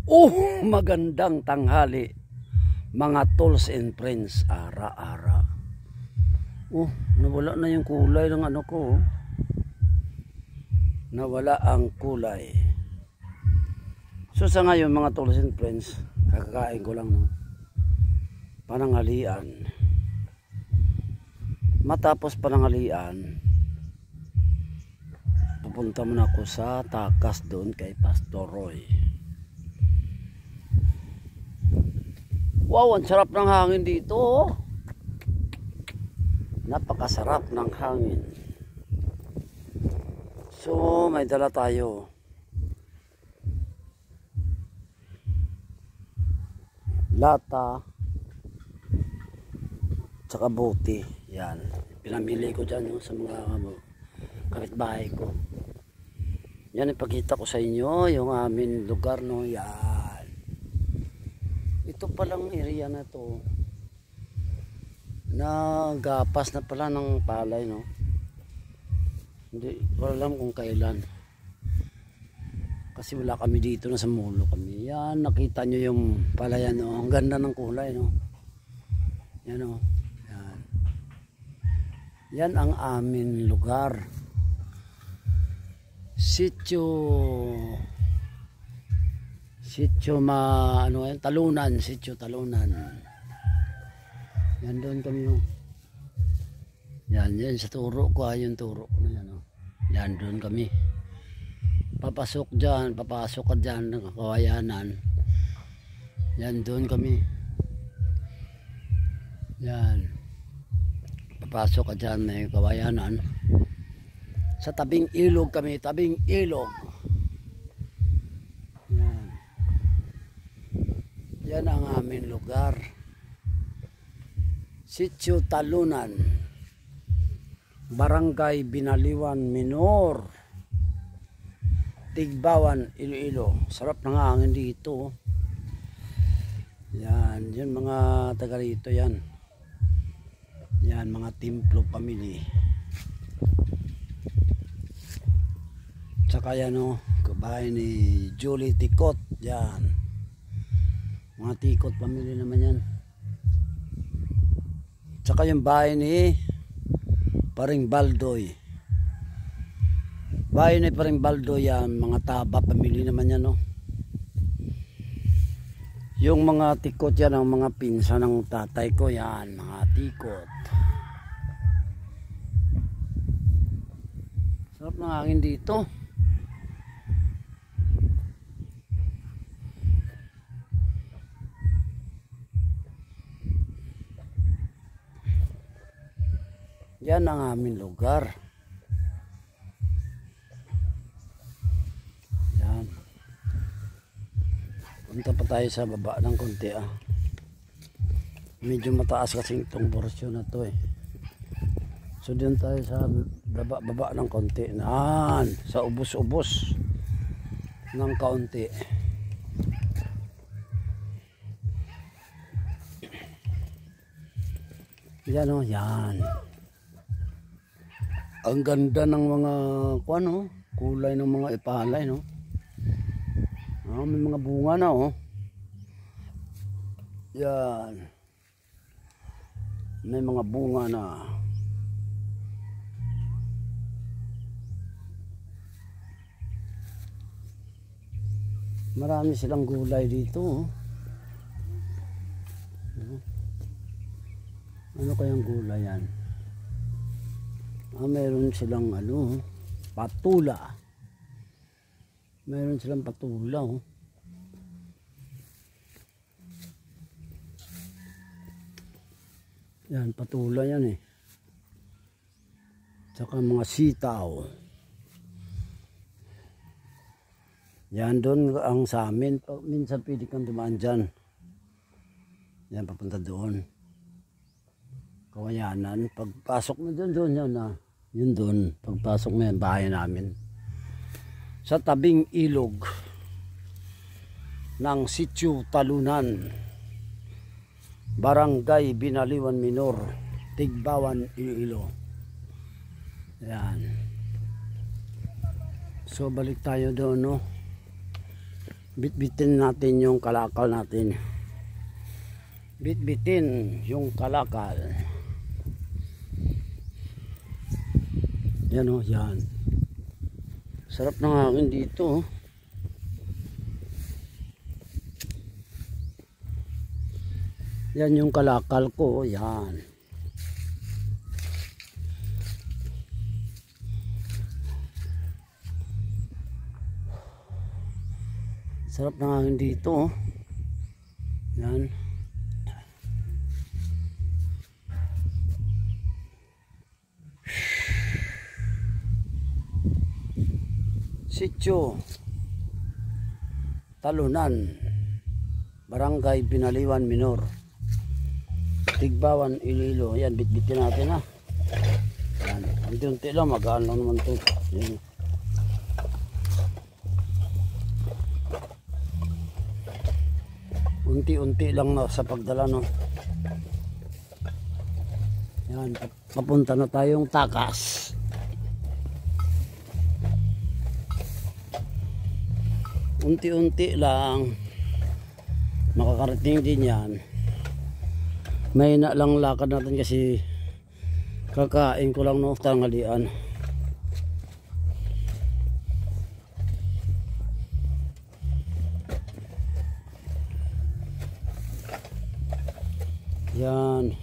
Oh, magandang tanghali mga tools and friends, ara-ara. Oh, nawala na yung kulay ng ano ko. Nawala ang kulay. So sa ngayon mga tools and friends, kakakain ko lang no. Pananghalian. Matapos pananghalian, pupunta muna ako sa takas doon kay Pastor Roy. Wow, ang sarap ng hangin dito. Napakasarap ng hangin. So, may dala tayo. Lata. Tsaka bote. Yan. Pinamili ko dyan no, sa mga kapitbahay ko. Yan, ipakita ko sa inyo yung aming lugar. No? Yan. Ito palang area na to na gapas na pala ng palay no. Hindi ko alam kung kailan kasi wala kami dito, nasa mulo kami. Yan, nakita nyo yung palayan no. Ang ganda ng kulay no. Yan no. Yan. Yan ang aming lugar. Sitio ano yan, Talunan, Sitio Talunan. Yan doon kami no. Yan sa turo ko, yung turo ko na yan no. Yan doon kami. Papasok dyan, papasok ka dyan ng Kawayanan. Yan doon kami. Yan. Papasok ka dyan ng Kawayanan. Sa tabing ilog kami, tabing ilog. Yan ang aming lugar. Sitio Talunan, Barangay Binaliwan Minor, Tigbawan, Iloilo. Sarap ng hangin dito. Yan, yun mga taga rito yan. Yan, mga Templo family. Tsaka yan o, kabahay ni Julie Tikot. Yan. Mga Tikot family naman yan. Tsaka yung bahay ni Paring Baldoy. Bahay ni Paring Baldoy yan. Mga Taba family naman yan no. Yung mga Tikot yan, ang mga pinsan ng tatay ko yan. Mga Tikot. Sarap ng hangin dito. Yan ang aming lugar. Yan. Punta pa tayo sa baba ng konti ah. Medyo mataas kasi itong porsyon na to eh. So doon tayo sa baba ng konti. Yan. Sa ubos-ubos ng kaunti. Yan o, yan. Ang ganda ng mga kuano, kulay ng mga ipalay no. May mga bunga na oh. Yan. May mga bunga na. Marami silang gulay dito oh. Ano kayang gulay yan? Meron silang ano, patula. Meron silang patula oh. Yan, patula yan eh. Tsaka mga sitaw. Yan doon ang sa amin. Minsan pwede kang dumaan dyan. Yan, papunta doon. Kawayanan. Pagpasok na doon yan na. Yun doon, pagpasok mo yan, bahay namin. Sa tabing ilog ng Sitio Talunan, Barangay Binaliwan Minor, Tigbawan, Iloilo. Yan. So balik tayo doon no. Bitbitin natin yung kalakal natin. Bitbitin yung kalakal. Yan o, yan. Sarap ng hangin dito. Yan yung kalakal ko, yan. Sarap ng hangin dito. Yan. Sitio Talunan, Barangay Binaliwan Minor, Tigbawan, Iloilo. Yan, bitbitin natin ha. Yan, unti-unti lang, magaan lang naman ito. Yan. Unti-unti lang na sa pagdala, no. Yan, papunta na tayong takas. Unti-unti lang makakarating din yan. May na lang lakad natin kasi kakain ko lang no tanghalian. Yan.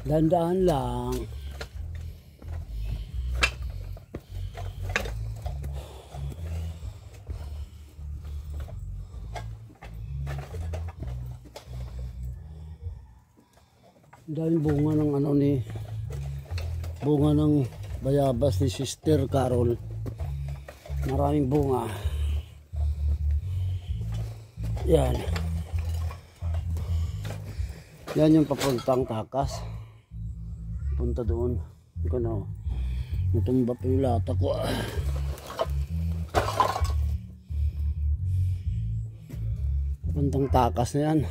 Dandaan lang. Daming bunga ng ano ni bunga ng bayabas ni Sister Carol. Maraming bunga. Yan. Yan yung papuntang takas. Punta doon. Ikaw na. Natumba pa yung lata ko. Papuntang takas na yan.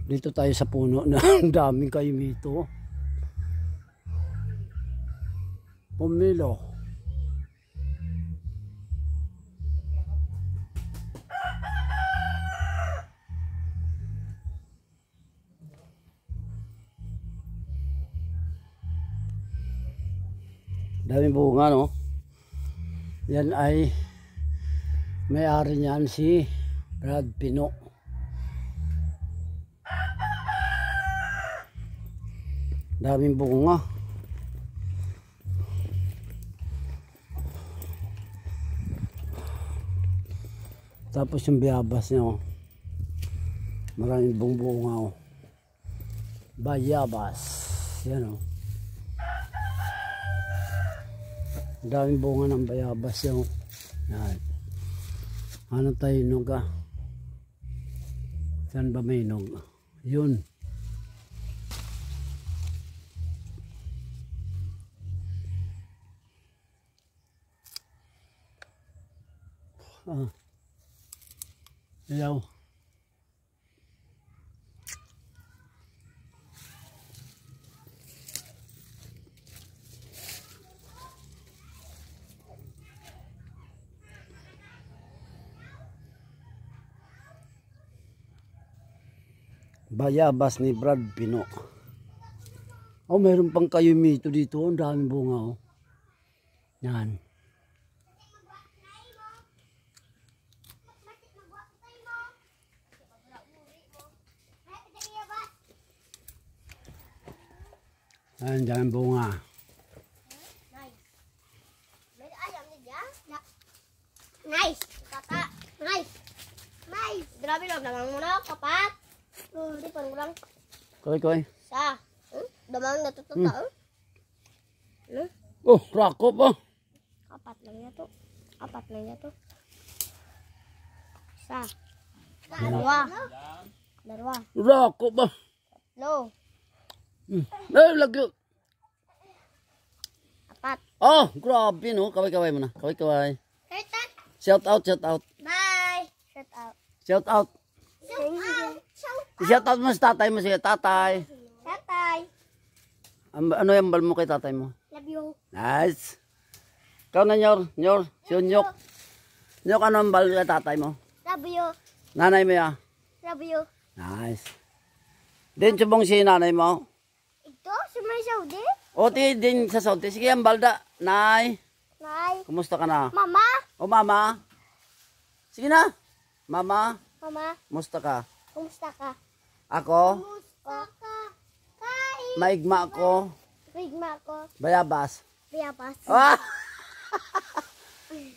Dito tayo sa puno na ang daming kayumito. Pomelo. Daming bunga, no? Yan ay may-ari niyan si Brad Pino. Daming bunga. Tapos yung bayabas niya, oh. Maraming bunga, oh. Bayabas. Yan, oh. Daming bunga ng bayabas yan, oh. Yan. Ano tayo nog, ah? Saan ba may nog? Yun. Ah. Ilaw. Bayabas ni Brad Pino. Oh, mayroon pang kayumito dito. Ang daming bunga, oh. Yan. Ayan, dyan bunga. Nice. Kaka. Nice. Nice. Grabe lang naman muna, kapat. Hindi pa lang. Koy. Sa. Damang natututa. Oh, rako pa. Apat lang niya to. Apat lang niya to. Sa. Dalawa. Rako pa. Lo. Lagyo. Apat. Oh, grabe, no. Kaway mo na. Kaway. Shout out. Bye. Shout out. Shout out. Shout out mo sa tatay mo. Sige, tatay. Tatay. Ano yung bal mo kay tatay mo? Love you. Nice. Ikaw na, Nyor. Sunyok. Nyok, ano ang bal ka tatay mo? Love you. Nanay mo ya? Love you. Nice. Din subong si nanay mo? Ito, si May Saudi. O, din sa Saudi. Sige, ang balda. Nay, Nay. kumusta ka na? Mama. O, mama. Sige na. Mama, Mama, kumusta ka? kumusta ka? Ako, Kumusta ka? Kai. maigma ko, Rigma ko. bayabas. Biyapas. Ah!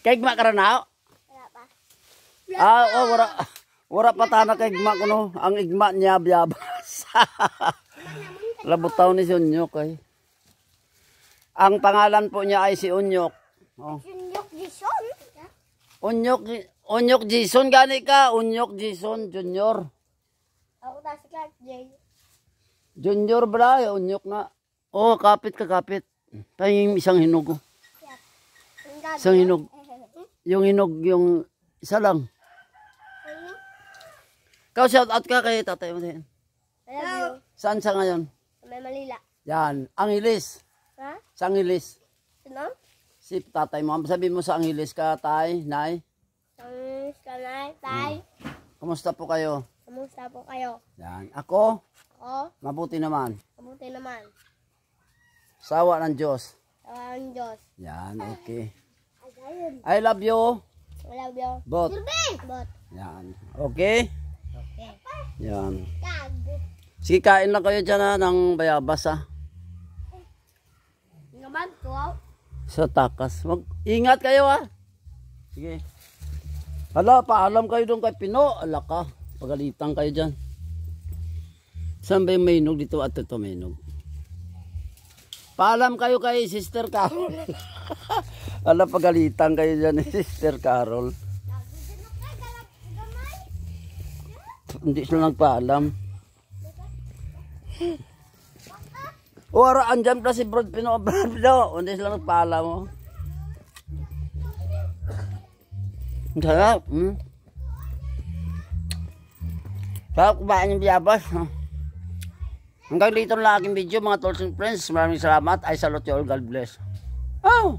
Kaigma ka rin na? Biyapas. Wala pa tana kaigma ko no. Ang igma niya, bayabas. Labutaw ni si Unyok ay. Ang pangalan po niya ay si Unyok. Oh. Junyok Dison. Unyok Jason gani ka. Unyok Jason Junior. Ako ta si Clark J. Junior bra, Unyok na. Oh, kapit ka kapit. Tayong isang hinog. Isang hinog. Yung hinog, yung isa lang. Ikaw shout out ka kay tatay mo din. Hello. Saan siya ngayon? May Malila. Yan, Angeles. Ha? Sa Angeles. Sino? Si tatay mo. Sabi mo sa Angeles ka, tay, nay. Kanay, tay. Kumusta po kayo? Kamusta po kayo? Yan. Ako, Ako, mabuti naman. mabuti naman. Sawa ng Diyos. Tawang Diyos. Yan, okay. Ayun. I love you. I love you. Bot. Bot. Yan. Okay? Okay. Yan. Kag. Sige, kain lang kayo dyan ha, ng bayabas ha. Naman to. Sa takas. Ingat kayo ha. Sige. Hala, paalam kayo doon kay Pino. Ala ka. Pagalitan kayo dyan. Saan ba yung mainog dito at ito mainog? Paalam kayo kay Sister Carol. Ala, pagalitan kayo dyan ni Sister Carol. Hindi sila nagpaalam. O, araan dyan pala si Brad Pino. Brad Pino. Hindi sila nagpaalam mo. Ang sarap. Sarap kumain yung biyabas. Hanggang dito lang aking video mga tolls and friends. Maraming salamat. I salute you all. God bless. Oh!